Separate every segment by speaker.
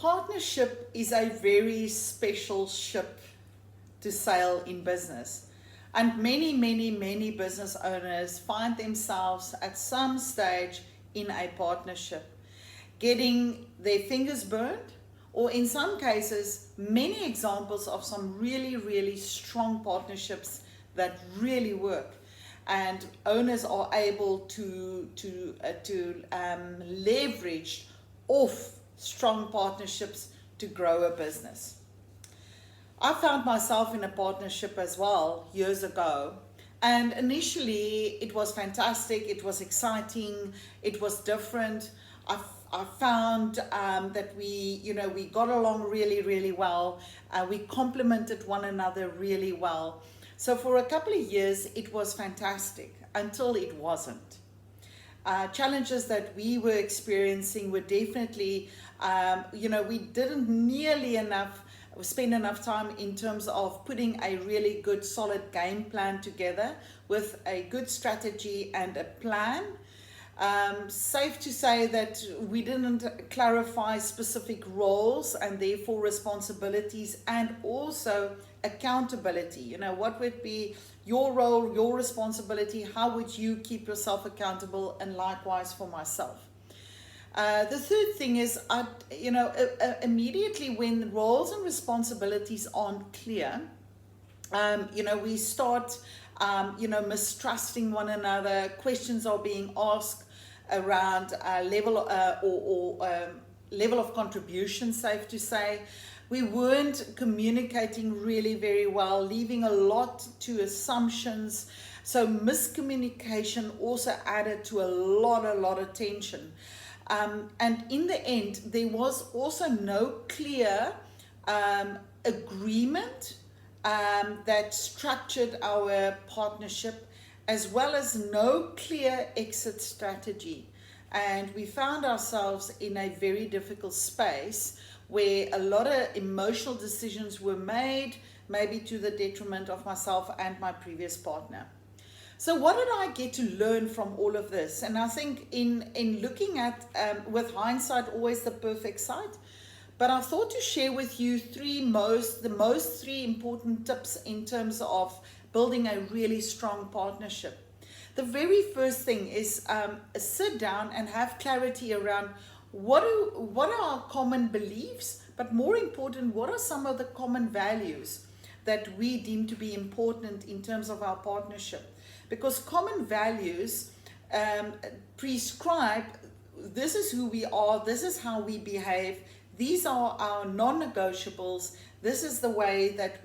Speaker 1: Partnership is a very special ship to sail in business. And many business owners find themselves at some stage in a partnership, getting their fingers burned, or in some cases, many examples of some really strong partnerships that really work. And owners are able to leverage off strong partnerships to grow a business. I found myself in a partnership as well years ago, and initially it was fantastic, it was exciting, it was different. I found that we got along really well. We complemented one another really well. So for a couple of years it was fantastic until it wasn't. Challenges that we were experiencing were definitely, we didn't nearly spend enough time in terms of putting a really good solid game plan together with a good strategy and a plan. Safe to say that we didn't clarify specific roles and therefore responsibilities, and also accountability. What would be your role, your responsibility, how would you keep yourself accountable, and likewise for myself. The third thing is, immediately when roles and responsibilities aren't clear, we start, mistrusting one another. Questions are being asked around level of contribution, safe to say. We weren't communicating really very well, leaving a lot to assumptions. So miscommunication also added to a lot of tension. And in the end, there was also no clear agreement that structured our partnership, as well as no clear exit strategy. And we found ourselves in a very difficult space where a lot of emotional decisions were made, maybe to the detriment of myself and my previous partner. So what did I get to learn from all of this? And I think in looking at, with hindsight, always the perfect sight, but I thought to share with you three important tips in terms of building a really strong partnership. The very first thing is sit down and have clarity around what are our common beliefs, but more important, what are some of the common values that we deem to be important in terms of our partnership. Because common values prescribe, this is who we are, this is how we behave, these are our non-negotiables, this is the way that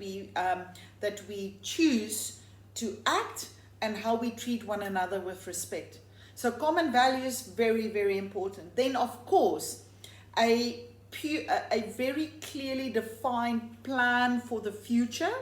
Speaker 1: we choose to act and how we treat one another with respect. So common values, very important. Then of course, a very clearly defined plan for the future.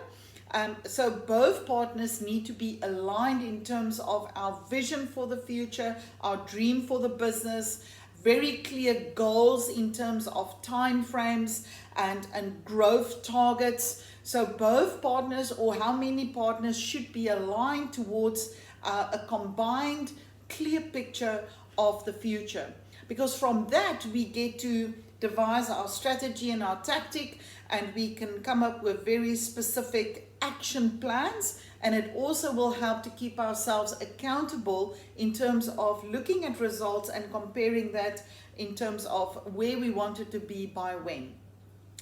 Speaker 1: So both partners need to be aligned in terms of our vision for the future, our dream for the business, very clear goals in terms of time frames and growth targets. So both partners, or how many partners, should be aligned towards a combined clear picture of the future. Because from that we get to devise our strategy and our tactic, and we can come up with very specific action plans, and it also will help to keep ourselves accountable in terms of looking at results and comparing that in terms of where we wanted to be by when.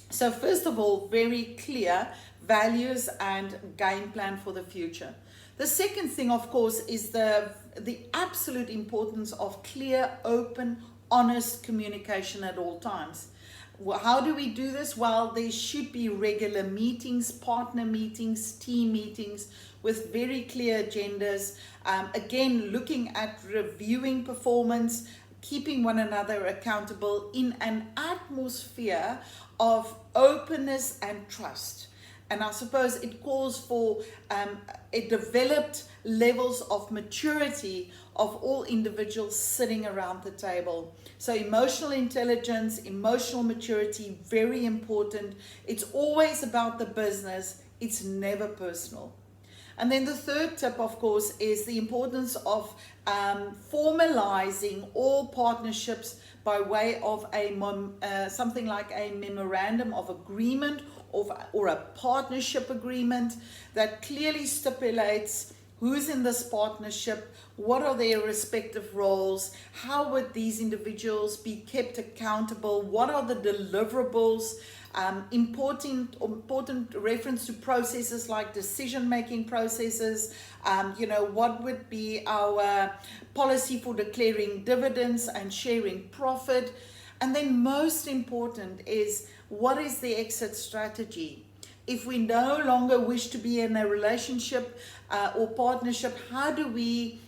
Speaker 1: So first of all, very clear values and game plan for the future. The second thing, of course, is the absolute importance of clear, open, honest communication at all times. How do we do this? Well, there should be regular meetings, partner meetings, team meetings with very clear agendas. Again, looking at reviewing performance, keeping one another accountable in an atmosphere of openness and trust. And I suppose it calls for a developed levels of maturity of all individuals sitting around the table. So emotional intelligence, emotional maturity, very important. It's always about the business. It's never personal. And then the third tip, of course, is the importance of formalizing all partnerships by way of something like a memorandum of agreement or a partnership agreement that clearly stipulates who's in this partnership, what are their respective roles, how would these individuals be kept accountable, what are the deliverables, important reference to processes like decision-making processes, what would be our policy for declaring dividends and sharing profit, and then most important is what is the exit strategy. If we no longer wish to be in a relationship or partnership, how do we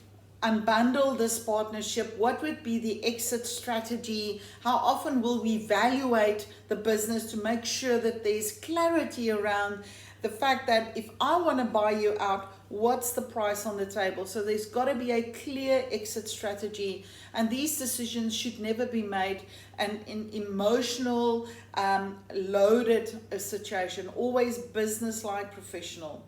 Speaker 1: unbundle this partnership? What would be the exit strategy? How often will we evaluate the business to make sure that there's clarity around the fact that if I want to buy you out, what's the price on the table? So there's got to be a clear exit strategy, and these decisions should never be made in emotional loaded situation, always business-like, professional.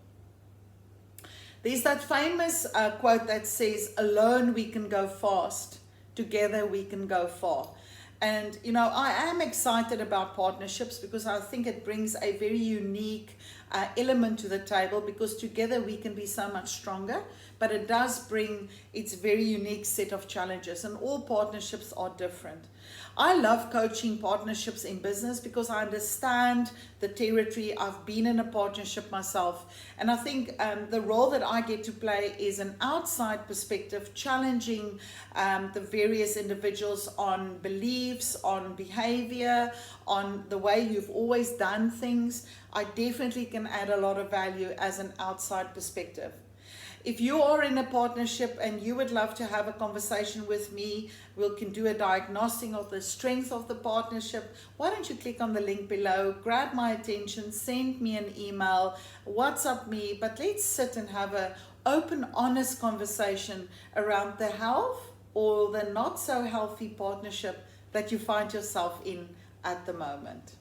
Speaker 1: There's that famous quote that says, alone we can go fast, together we can go far. And I am excited about partnerships because I think it brings a very unique element to the table, because together we can be so much stronger, but it does bring its very unique set of challenges, and all partnerships are different. I love coaching partnerships in business because I understand the territory. I've been in a partnership myself, and I think the role that I get to play is an outside perspective, challenging the various individuals on beliefs, on behavior, on the way you've always done things. I definitely can add a lot of value as an outside perspective. If you are in a partnership and you would love to have a conversation with me, we can do a diagnostic of the strength of the partnership. Why don't you click on the link below, grab my attention, send me an email, WhatsApp me, but let's sit and have an open, honest conversation around the health or the not so healthy partnership that you find yourself in at the moment.